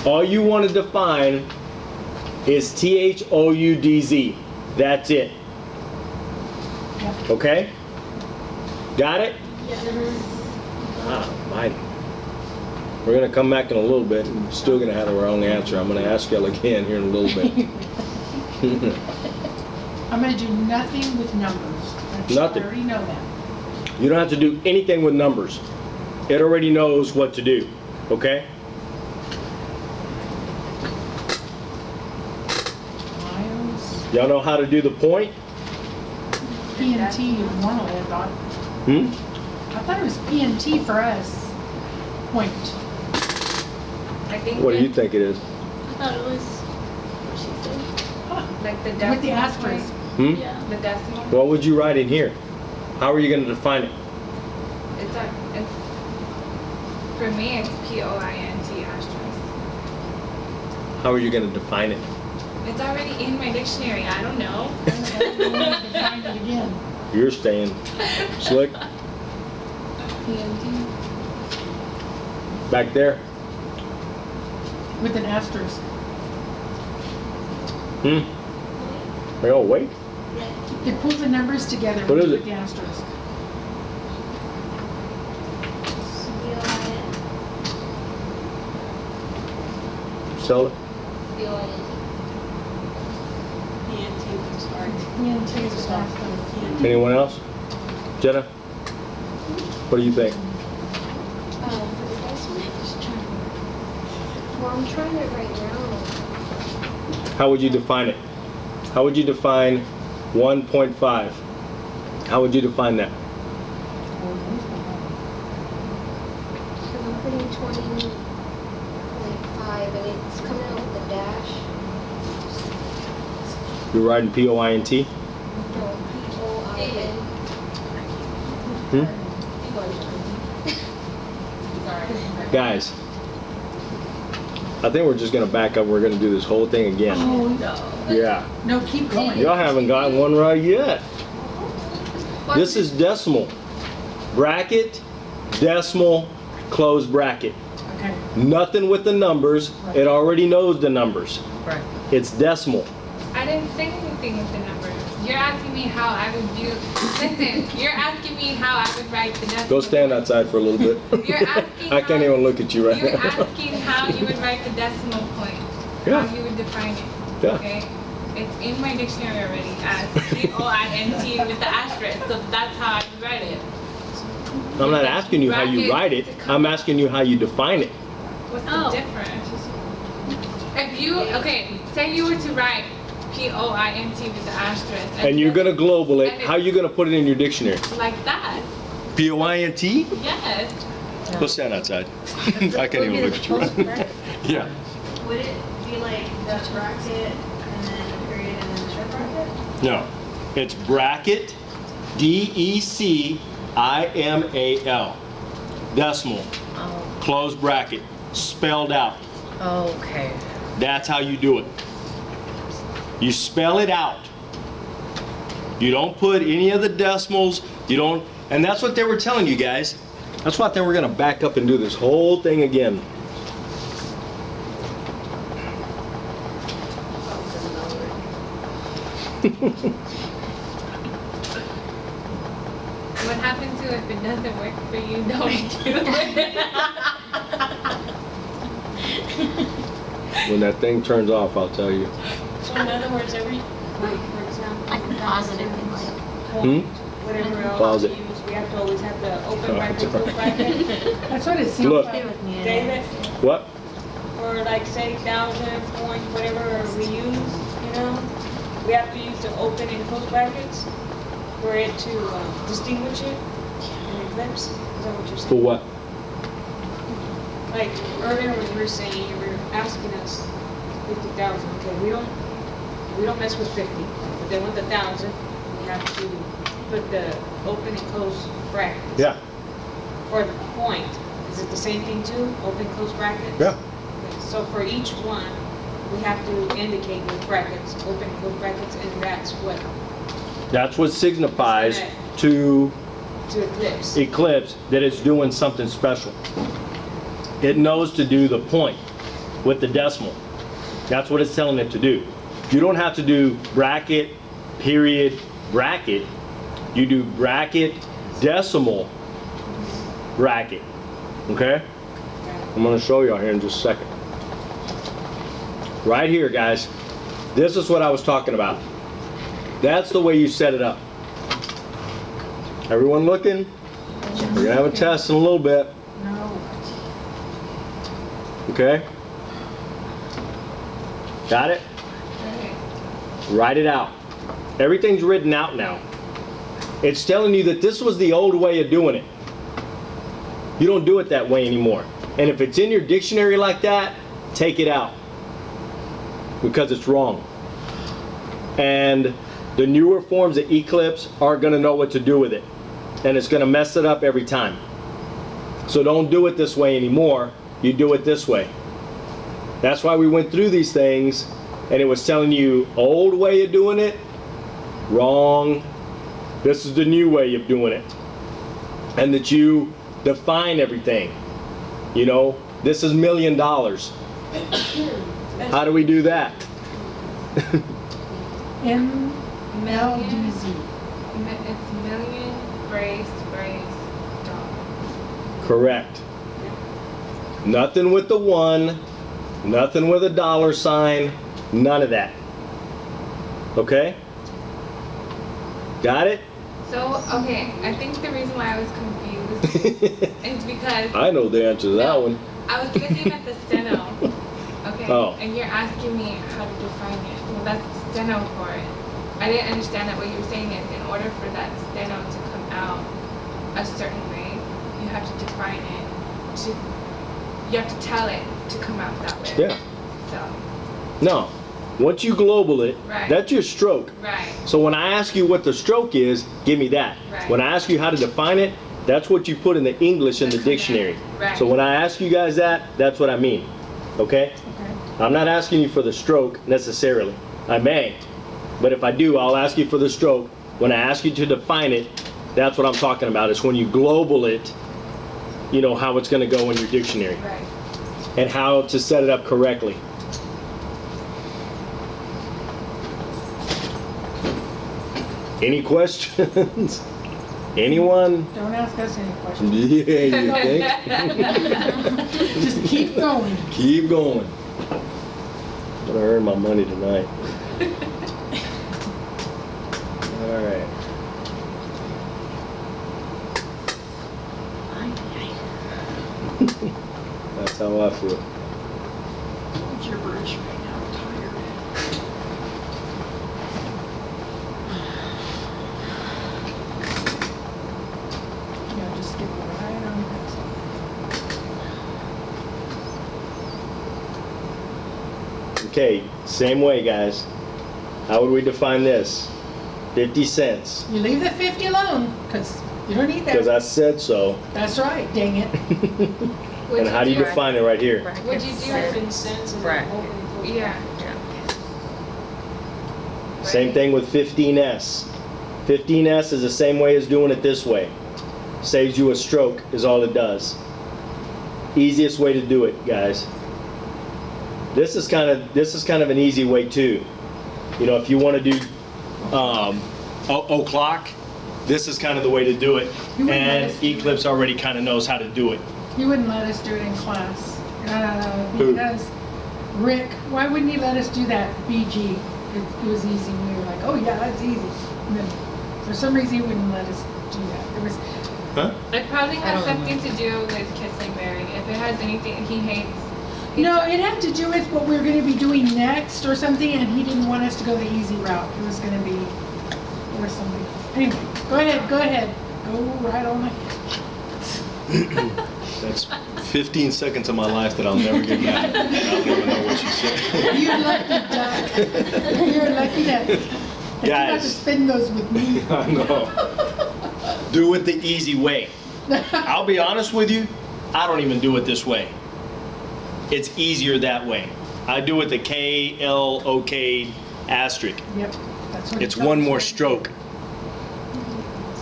All you want to define is THOUDZ. That's it. Okay? Got it? Ah, mighty. We're going to come back in a little bit and still going to have the wrong answer. I'm going to ask y'all again here in a little bit. I'm going to do nothing with numbers. Nothing. I already know that. You don't have to do anything with numbers. It already knows what to do. Okay? Miles, Y'all know how to do the point? P&T normally I thought. Hmm? I thought it was P&T for us. Point. I think What do you think it is? I thought it was what she said. like the decimal With the asterisk. point, Hmm? Yeah. the decimal. What would you write in here? How are you going to define it? It's for me it's POINT asterisk. How are you going to define it? It's already in my dictionary. I don't know. Find it again. You're staying slick PNT. back there. With an asterisk. Hmm? Oh, wait. It pulls the numbers together What is with it? the asterisk. Sell it. P&T is the asterisk. Anyone else? Jenna? What do you think? Well, I'm trying it right now. How would you define it? How would you define 1.5? How would you define that? So I'm putting 20.5 and it's coming out with a dash. You're writing P-O-I-N-T? No, P-O-I-N. Hmm? Guys, I think we're just going to back up. We're going to do this whole thing again. Oh, no. Yeah. No, keep going. Y'all haven't gotten one right yet. This is decimal. Bracket, decimal, close bracket. Okay. Nothing with the numbers. It already knows the numbers. Right. It's decimal. I didn't say anything with the numbers. You're asking me how I would view. Listen, you're asking me how I would write the decimal. Go stand outside for a little bit. You're asking I can't how- even look at you right You're now. asking how you would write the decimal point. Yeah. How you would define it. Yeah. Okay? It's in my dictionary already as P-O-I-N-T with the asterisk. So that's how I would write it. I'm not asking you how you write it. I'm asking you how you define it. What's Oh. the difference? If you, okay, say you were to write P-O-I-N-T with the asterisk. And you're going to global it. And it- How are you going to put it in your dictionary? Like that. P-O-I-N-T? Yes. Go stand outside. I can't even look at you right now. Yeah. Would it be like the bracket and then a period and then a strip bracket? No. It's bracket, D-E-C-I-M-A-L. Decimal. Oh, Close bracket. Spelled out. okay. That's how you do it. You spell it out. You don't put any of the decimals. You don't, and that's what they were telling you guys. That's why they were going to back up and do this whole thing again. What happens to if it doesn't work for you? Don't do it. When that thing turns off, I'll tell you. So in other words, every, like, for example, I can pause it if you like. point, whatever Pause else it. we use, we have to always have the open Oh, bracket, it's close all right. bracket. That's what it sounds Look. like. David, What? or like say thousand, point, whatever we use, you know, we have to use the open and close brackets for it to distinguish it in Eclipse. Is that what you're For saying? what? Like earlier when you were saying, you were asking us 50,000, okay, we don't mess with 50, but then with 1,000, we have to put the open and close brackets. Yeah. For the point, is it the same thing too, open, close brackets? Yeah. Okay, so for each one, we have to indicate with brackets, open, close brackets, and that's what, That's what signifies to to Eclipse. Eclipse that it's doing something special. It knows to do the point. with the decimal. That's what it's telling it to do. You don't have to do bracket, period, bracket. You do bracket, decimal, bracket. Okay? I'm going to show y'all here in just a second. Right here, guys. This is what I was talking about. That's the way you set it up. Everyone looking? We're going to have a test in a little bit. No. Okay? Got it? Write it out. Everything's written out now. It's telling you that this was the old way of doing it. You don't do it that way anymore. And if it's in your dictionary like that, take it out. Because it's wrong. And the newer forms of Eclipse aren't going to know what to do with it. And it's going to mess it up every time. So don't do it this way anymore. You do it this way. That's why we went through these things, and it was telling you old way of doing it, wrong. This is the new way of doing it. And that you define everything. You know, this is $1 million. How do we do that? MLDZ. It's million, brace, dollar. Correct. Nothing with the 1, nothing with a $sign, none of that. Okay? Got it? So, okay, I think the reason why I was confused is because I know the answer to that one. I was looking at the steno, okay? Oh. And you're asking me how to define it. Well, that's the steno for it. I didn't understand that what you were saying is in order for that steno to come out a certain way, you have to define it. You have to tell it to come out that way. Yeah. So, No. Once you global it, Right. that's your stroke. right. So when I ask you what the stroke is, give me that. Right. When I ask you how to define it, that's what you put in the English in the dictionary. Right. So when I ask you guys that, that's what I mean. Okay? Okay. I'm not asking you for the stroke necessarily. I may, but if I do, I'll ask you for the stroke. When I ask you to define it, that's what I'm talking about. It's when you global it, you know, how it's going to go in your dictionary Right. and how to set it up correctly. Any questions? Anyone? Don't ask us any questions. Yeah, you think? Just keep going. Keep going. I'm gonna earn my money tonight. All right. That's how I feel. Gibberish right now. I'm tired. Yeah, just skip right on past it. Okay, same way, guys. How would we define this? 50 cents. You leave the 50 alone, because you don't need Because that. I said so. That's right, dang it. And how do you define it right here? Would you do Cents it? and cents and Right. hoping for. Yeah. Same thing with 15S. 15S is the same way as doing it this way. Saves you a stroke is all it does. Easiest way to do it, guys. This is kind of an easy way too. You know, if you want to do o'clock, this is kind of the way to do it. You wouldn't let And us do it. Eclipse already kind of knows how to do it. He wouldn't let us do it in class. Who? Because Rick, why wouldn't he let us do that BG? It was easy. We were like, oh yeah, that's easy. And then for some reason he wouldn't let us do that. It was, Huh? It probably I has don't something to do with Kissing Mary. If it has anything he hates. no, it had to do with what we were going to be doing next or something, and he didn't want us to go the easy route. It was going to be, or something. Anyway, go ahead. Go right on ahead. That's 15 seconds of my life that I'll never get back. I don't even know what you said. You lucky duck. You're a lucky duck. And you got to Guys. spend those with me. I know. Do it the easy way. I'll be honest with you, I don't even do it this way. It's easier that way. I do it the KLOK asterisk. Yep. That's what It's it tells one us. more stroke.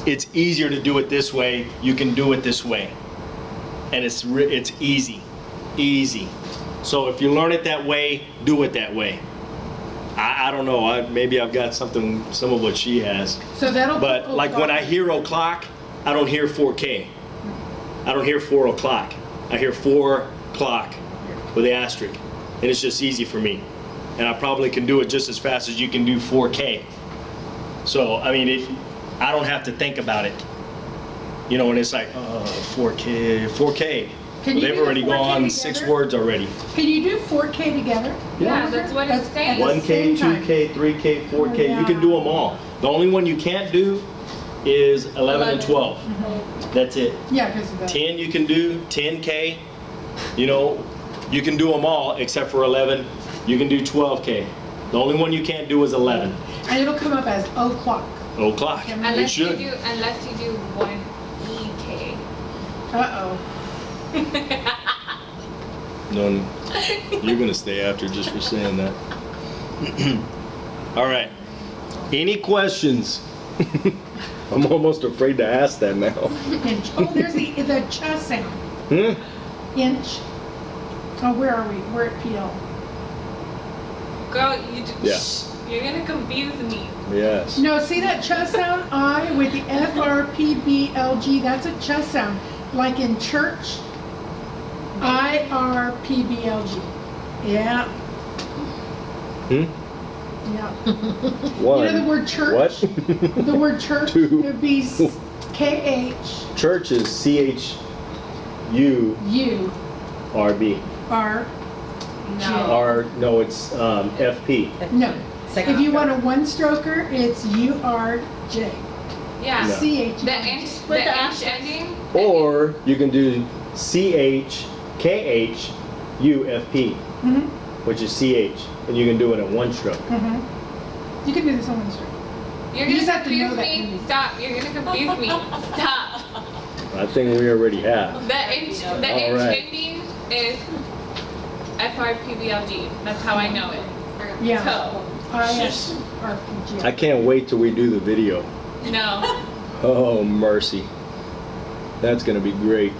It's easier to do it this way. You can do it this way. And it's easy. Easy. So if you learn it that way, do it that way. I don't know, maybe I've got some of what she has. So that'll. But like when I hear o'clock, I don't hear 4K. I don't hear 4 o'clock. I hear 4 o'clock with the asterisk. And it's just easy for me. And I probably can do it just as fast as you can do 4K. So, I mean, I don't have to think about it. You know, and it's like, 4K. Can you They've do the already 4K gone 6 together? words already. Can you do 4K together? Yeah, that's what it's saying. at the 1K, same time. 2K, 3K, 4K, you can do them all. The only one you can't do is 11 and 12. That's it. Yeah, because of that. 10 you can do, 10K, you know, you can do them all except for 11. You can do 12K. The only one you can't do is 11. And it'll come up as o'clock. O'clock. It Unless you should. do 1 EK. Uh-oh. No, you're gonna stay after just for saying that. All right. Any questions? I'm almost afraid to ask that now. Inch. Oh, there's the ch sound. Inch. Oh, where are we? We're at PL. Girl, you just, Yeah. you're gonna confuse me. Yes. No, see that ch sound? I with the FRPBLG, that's a ch sound. Like in church, IRPBLG. Yeah. Yeah. One. You know the word church? What? The word church, it Two. would be KH. Church is CHURB. U R No. No, it's FP. No. Second If you want octave. a one stroker, it's URJ. Yeah. No. CH. The inch, With the inch asterisk. ending. Or you can do CHKHUFP, Mhm. which is CH, and you can do it in one stroke. Mhm. You can do this on one stroke. You're You gonna just have to know confuse that me. movie. Stop. You're gonna confuse me. Stop. I think we already have. The inch All right. ending is FRPBLG. That's how I know it. Yeah. So, ISRPG. I can't wait till we do the video. no. Oh, mercy. That's going to be great.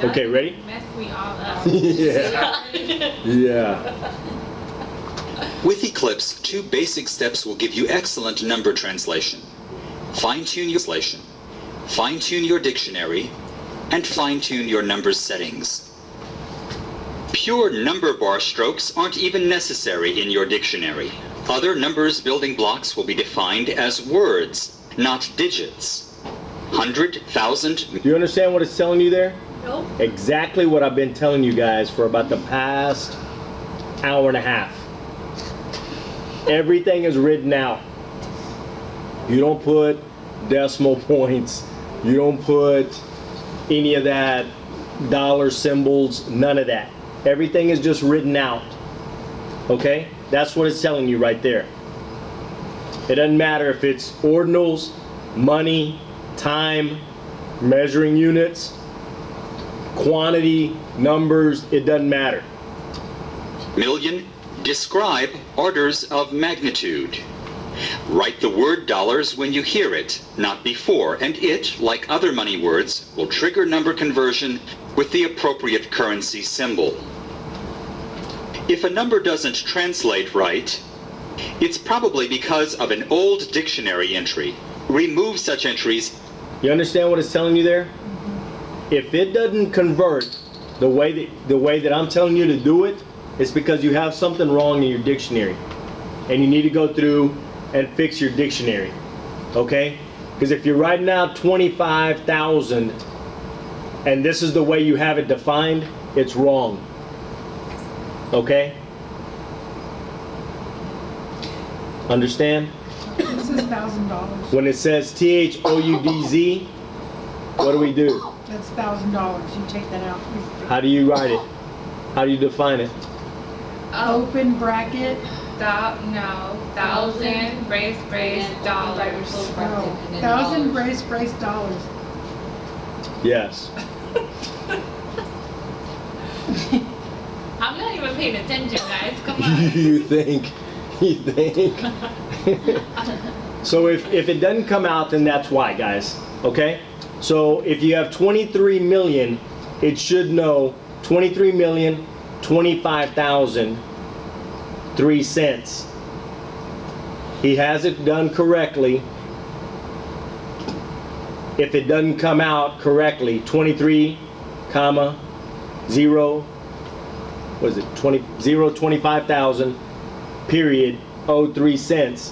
Okay, ready? Mess me all up. Yeah. Yeah. With Eclipse, 2 basic steps will give you excellent number translation. Fine-tune your translation, fine-tune your dictionary, and fine-tune your numbers settings. Pure number bar strokes aren't even necessary in your dictionary. Other numbers building blocks will be defined as words, not digits. 100, 1,000, Do you understand what it's telling you there? Nope. Exactly what I've been telling you guys for about the past hour and a half. Everything is written out. You don't put decimal points. You don't put any of that dollar symbols, none of that. Everything is just written out. Okay? That's what it's telling you right there. It doesn't matter if it's ordinals, money, time, measuring units, quantity, numbers, it doesn't matter. million, describe orders of magnitude. Write the word dollars when you hear it, not before, and it, like other money words, will trigger number conversion with the appropriate currency symbol. If a number doesn't translate right, it's probably because of an old dictionary entry. Remove such entries. You understand what it's telling you there? If it doesn't convert the way that I'm telling you to do it, it's because you have something wrong in your dictionary. And you need to go through and fix your dictionary. Okay? Because if you're writing out 25,000 and this is the way you have it defined, it's wrong. Okay? Understand? This is $1,000. When it says THOUDZ, what do we do? That's $1,000. You take that out. How do you write it? How do you define it? Open bracket. Thousand, brace, dollars. Oh, 1,000 brace dollars. Yes. I'm not even paying attention, guys. Come on. You think. So if it doesn't come out, then that's why, guys. Okay? So if you have 23 million, it should know 23 million, $25,003 cents. He has it done correctly. If it doesn't come out correctly, 23, comma, 0, what is it, 25,000, period, 03 cents,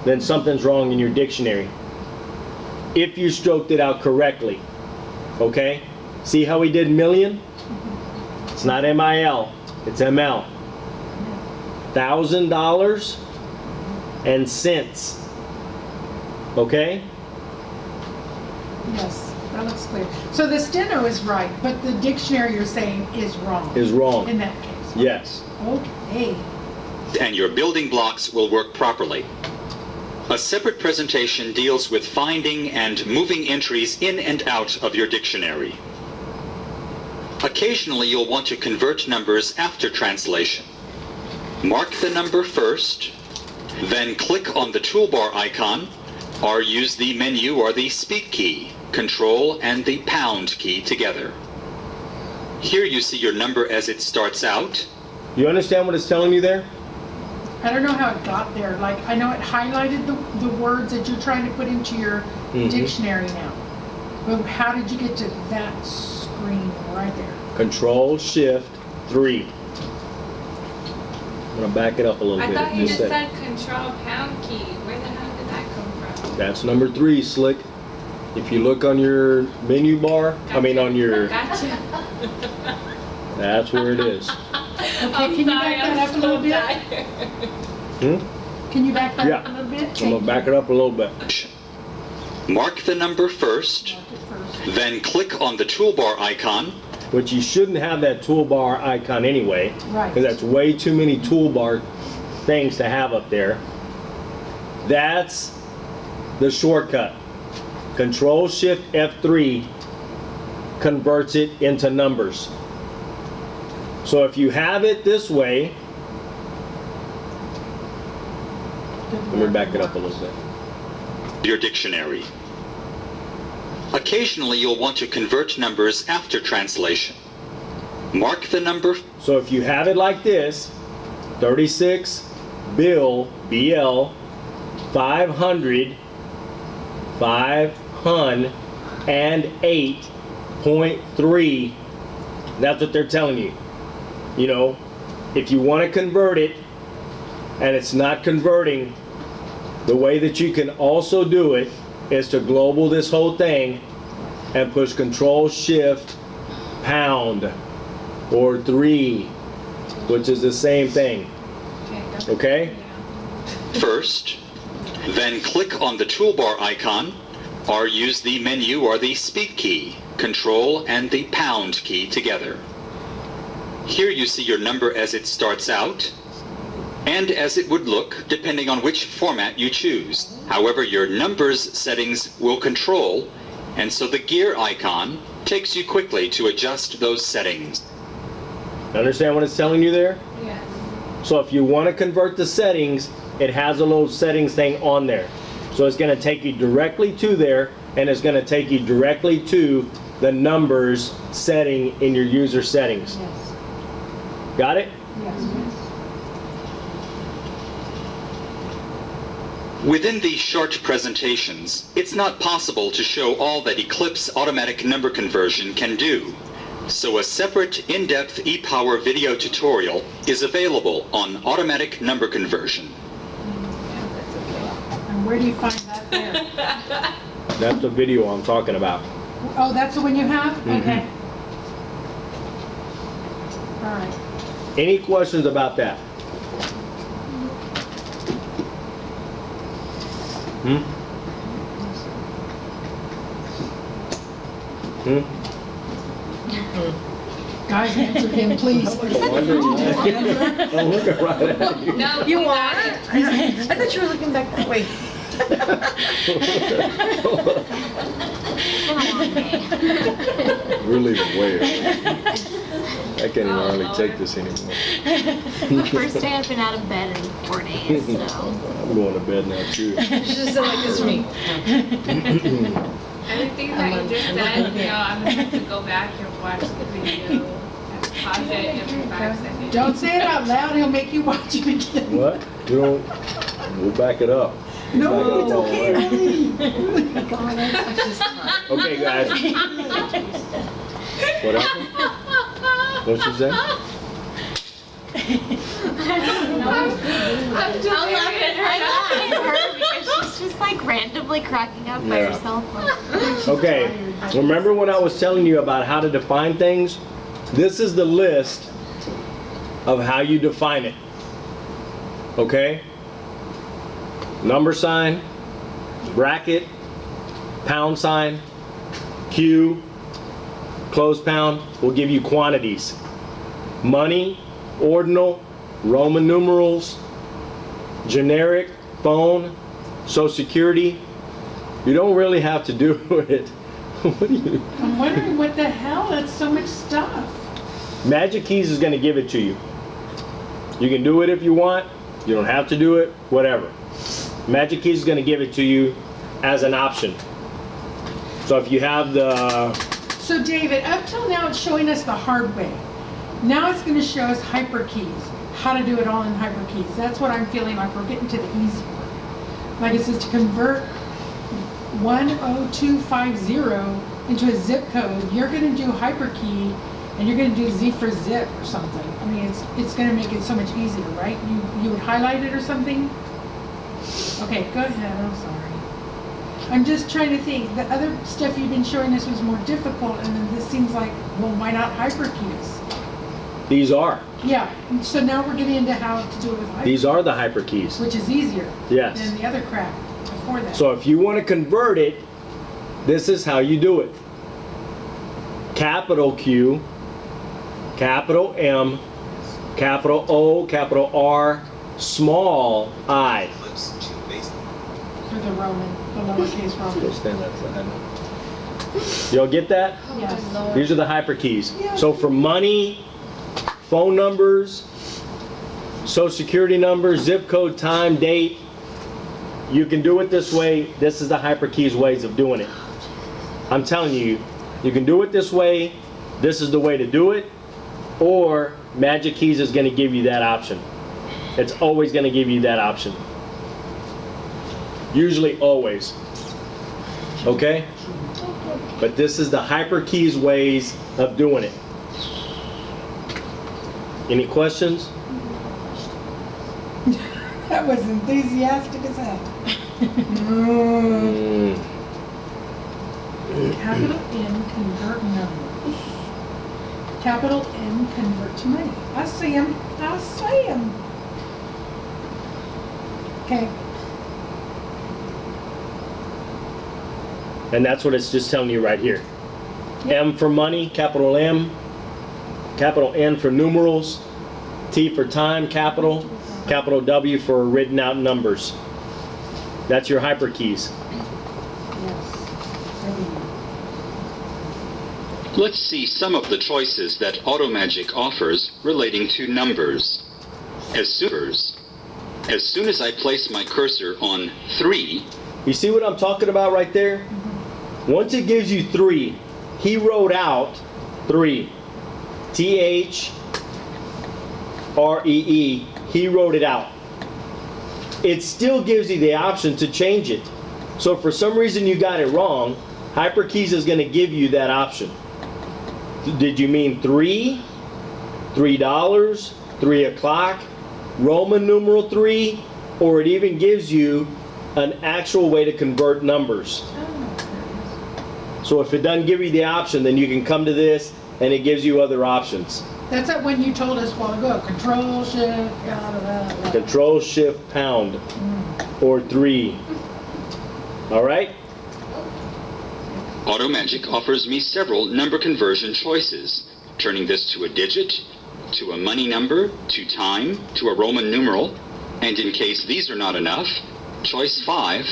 then something's wrong in your dictionary. If you stroked it out correctly, okay? See how he did million? It's not MIL, it's ML. $1,000 and cents, okay? Yes, that looks clear. So the steno is right, but the dictionary you're saying is wrong. Is wrong. In that case. Yes. Okay. And your building blocks will work properly. A separate presentation deals with finding and moving entries in and out of your dictionary. Occasionally, you'll want to convert numbers after translation. Mark the number first, then click on the toolbar icon, or use the menu or the speak key, Control and the pound key together. Here you see your number as it starts out. You understand what it's telling you there? I don't know how it got there. Like, I know it highlighted the words that you're trying to put into your dictionary now. But how did you get to that screen right there? Control Shift 3. I'm gonna back it up a little I bit. thought you just Just said control pound key. Where the hell did that come from? That's number 3, Slick. If you look on your menu bar, I mean on your, Gotcha. that's where it is. Okay, can you back that up a little bit? Can you back that up a little bit? I'm gonna back it up a little bit. Mark the number first, Mark it first. then click on the toolbar icon, But you shouldn't have that toolbar icon anyway, Right. because that's way too many toolbar things to have up there. That's the shortcut. Control Shift F3 converts it into numbers. So if you have it this way, let me back it up a little bit. your dictionary. Occasionally, you'll want to convert numbers after translation. Mark the number So if you have it like this, 36 bill, BL, 500, 508.3, that's what they're telling you. You know, if you want to convert it and it's not converting, the way that you can also do it is to global this whole thing and push Control Shift pound or 3, which is the same thing. Okay? first, then click on the toolbar icon, or use the menu or the speak key, Control and the pound key together. Here you see your number as it starts out, and as it would look depending on which format you choose. However, your numbers settings will control, and so the gear icon takes you quickly to adjust those settings. Understand what it's telling you there? Yes. So if you want to convert the settings, it has a little settings thing on there. So it's going to take you directly to there, and it's going to take you directly to the numbers setting in your user settings. Yes. Got it? Yes. Within these short presentations, it's not possible to show all that Eclipse Automatic Number Conversion can do. So a separate in-depth ePower video tutorial is available on automatic number conversion. And where do you find that there? That's the video I'm talking about. Oh, that's the one you have? Mhm. Okay. All right. Any questions about that? Guys, answer him, please. Don't look right at you. No, You we are? got it. I thought you were looking back that way. We're leaving way early. I can't even hardly take this anymore. The first day I've been out of bed in 4 days, so. I'm going to bed now too. She just said like this to me. Everything that you just said, you know, I'm gonna have to go back and watch the video. deposit every 5 seconds. Don't say it out loud, he'll make you watch it again. What? You don't, we'll back it up. No, it's okay, really. Okay, guys. What happened? What'd she say? I'm just I'm laughing at her because she's just like randomly cracking up by Yeah. herself. Okay, remember when I was telling you about how to define things? This is the list of how you define it. Okay? Number sign, bracket, pound sign, Q, close pound will give you quantities. Money, ordinal, Roman numerals, generic, phone, Social Security. You don't really have to do it. What do you? I'm wondering what the hell, that's so much stuff. Magic Keys is going to give it to you. You can do it if you want. You don't have to do it, whatever. Magic Keys is going to give it to you as an option. So if you have the... So David, up till now it's showing us the hard way. Now it's going to show us hyperkeys, how to do it all in hyperkeys. That's what I'm feeling like we're getting to the easy part. Like it says to convert 10250 into a zip code, you're going to do hyperkey and you're going to do Z for zip or something. I mean, it's going to make it so much easier, right? You would highlight it or something? Okay, go ahead, I'm sorry. I'm just trying to think, the other stuff you've been showing us was more difficult, and then this seems like, well, why not hyperkeys? These are. Yeah, so now we're getting into how to do it with hyperkeys. These are the hyper keys. Which is easier Yes. than the other crap before that. So if you want to convert it, this is how you do it. Capital Q, capital M, capital O, capital R, small I. For the Roman, the lowercase Roman. Stand outside. Y'all get that? Yes. These are the hyper keys. So for money, phone numbers, social security number, zip code, time, date, you can do it this way. This is the hyper keys ways of doing it. I'm telling you, you can do it this way. This is the way to do it. Or Magic Keys is going to give you that option. It's always going to give you that option. Usually always. Okay? But this is the hyper keys ways of doing it. Any questions? That was enthusiastic as hell. Capital N convert numbers. Capital N convert to money. I see him. I see him. Okay. And that's what it's just telling you right here. M for money, capital M. Capital N for numerals. T for time, capital. Capital W for written out numbers. That's your hyper keys. Yes. Let's see some of the choices that AutoMagic offers relating to numbers. As soon as I place my cursor on 3, You see what I'm talking about right there? Once it gives you 3, he wrote out 3. THREE. He wrote it out. It still gives you the option to change it. So if for some reason you got it wrong, HyperKeys is going to give you that option. Did you mean 3? $3? 3 o'clock? Roman numeral 3? Or it even gives you an actual way to convert numbers. So if it doesn't give you the option, then you can come to this and it gives you other options. That's that one you told us a while ago. Control, shift, blah, blah, blah. Control Shift Pound or 3. All right? AutoMagic offers me several number conversion choices, turning this to a digit, to a money number, to time, to a Roman numeral, and in case these are not enough, choice 5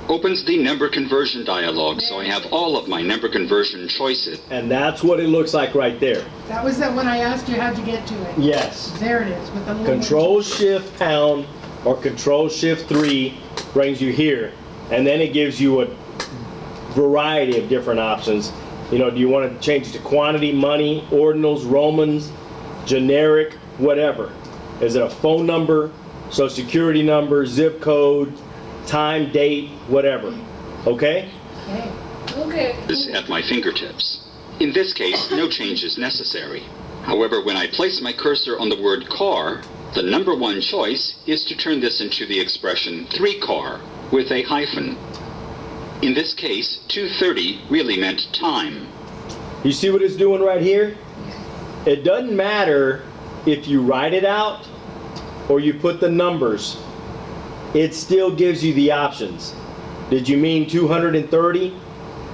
opens the number conversion dialog, so I have all of my number conversion choices. And that's what it looks like right there. That was that one I asked you how'd you get to it. Yes. There it is with the little Control Shift Pound or Control Shift 3 brings you here. And then it gives you a variety of different options. You know, do you want to change it to quantity, money, ordinals, Romans, generic, whatever. Is it a phone number, social security number, zip code, time, date, whatever? Okay? Okay. Okay. Is at my fingertips. In this case, no change is necessary. However, when I place my cursor on the word car, the number one choice is to turn this into the expression 3-car with a hyphen. In this case, 2:30 really meant time. You see what it's doing right here? It doesn't matter if you write it out or you put the numbers. It still gives you the options. Did you mean 230?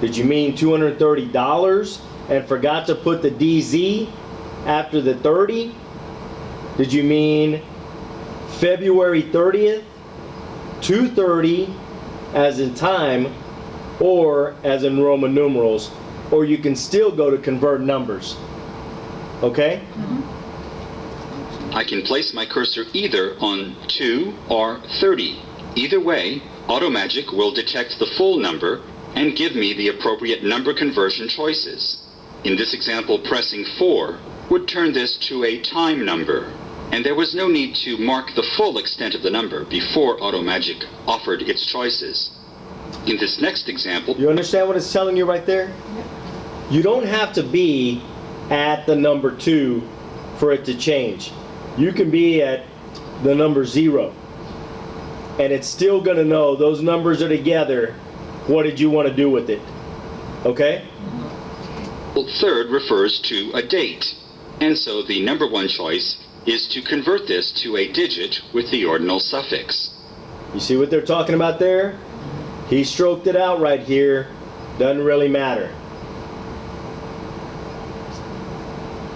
Did you mean $230 and forgot to put the DZ after the 30? Did you mean February 30th, 2:30 as in time, or as in Roman numerals, or you can still go to convert numbers. Okay? I can place my cursor either on 2 or 30. Either way, Automagic will detect the full number and give me the appropriate number conversion choices. In this example, pressing 4 would turn this to a time number, and there was no need to mark the full extent of the number before Automagic offered its choices. In this next example, You understand what it's telling you right there? You don't have to be at the number 2 for it to change. You can be at the number 0. And it's still going to know those numbers are together. What did you want to do with it? Okay? third refers to a date, and so the number one choice is to convert this to a digit with the ordinal suffix. You see what they're talking about there? He stroked it out right here. Doesn't really matter.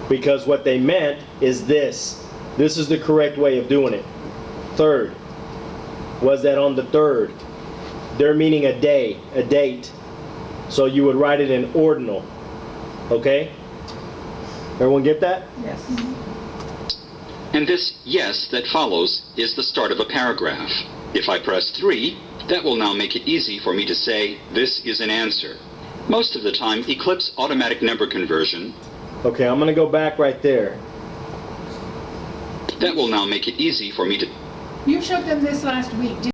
Because what they meant is this. This is the correct way of doing it. Third. Was that on the third? They're meaning a day, a date. So you would write it in ordinal. Okay? Everyone get that? Yes. And this yes that follows is the start of a paragraph. If I press 3, that will now make it easy for me to say this is an answer. Most of the time, Eclipse Automatic Number Conversion. Okay, I'm going to go back right there. That will now make it easy for me to You showed them this last week, didn't